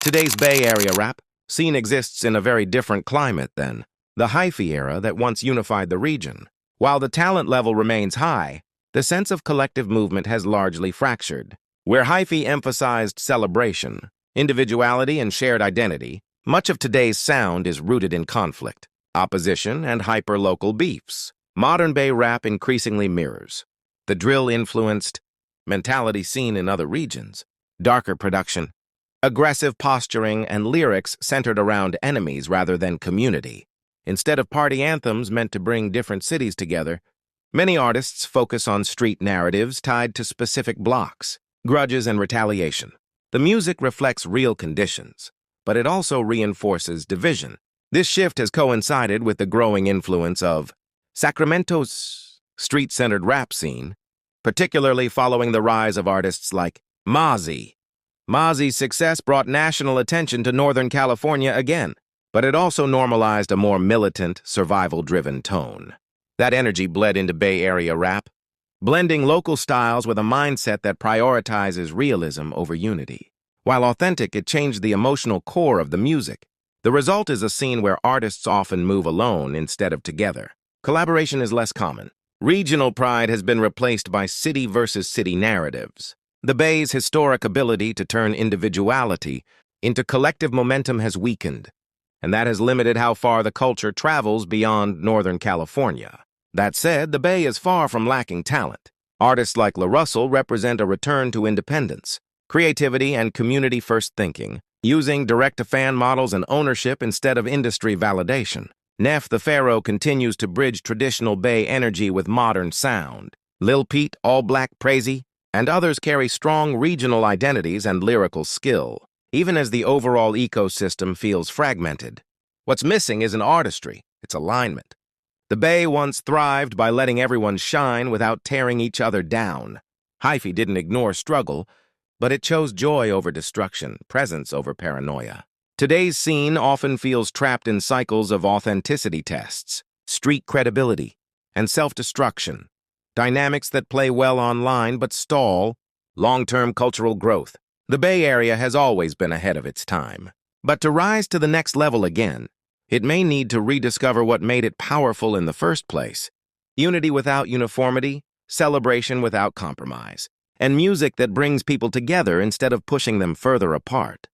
Today's Bay Area rap scene exists in a very different climate than the Hyphy era that once unified the region. While the talent level remains high, the sense of collective movement has largely fractured. Where Hyphy emphasized celebration, individuality, and shared identity, much of today's sound is rooted in conflict, opposition, and hyper-local beefs. Modern Bay rap increasingly mirrors the drill-influenced mentality seen in other regions. Darker production, aggressive posturing, and lyrics centered around enemies rather than community. Instead of party anthems meant to bring different cities together, many artists focus on street narratives tied to specific blocks, grudges, and retaliation. The music reflects real conditions, but it also reinforces division. This shift has coincided with the growing influence of Sacramento's street-centered rap scene, particularly following the rise of artists like Mozzie. Mozzie's success brought national attention to Northern California again, but it also normalized a more militant, survival-driven tone. That energy bled into Bay Area rap, blending local styles with a mindset that prioritizes realism over unity. While authentic, it changed the emotional core of the music. The result is a scene where artists often move alone instead of together. Collaboration is less common. Regional pride has been replaced by city versus city narratives. The Bay's historic ability to turn individuality into collective momentum has weakened, and that has limited how far the culture travels beyond Northern California. That said, the Bay is far from lacking talent. Artists like La Russell represent a return to independence, creativity, and community-first thinking, using direct-to-fan models and ownership instead of industry validation. Neff the Pharaoh continues to bridge traditional Bay energy with modern sound. Lil Peep, All Black Crazy, and others carry strong regional identities and lyrical skill, even as the overall ecosystem feels fragmented. What's missing isn't artistry, it's alignment. The Bay once thrived by letting everyone shine without tearing each other down. Hyphy didn't ignore struggle, but it chose joy over destruction, presence over paranoia. Today's scene often feels trapped in cycles of authenticity tests, street credibility, and self-destruction, dynamics that play well online but stall long-term cultural growth. The Bay Area has always been ahead of its time. But to rise to the next level again, it may need to rediscover what made it powerful in the first place: unity without uniformity, celebration without compromise, and music that brings people together instead of pushing them further apart.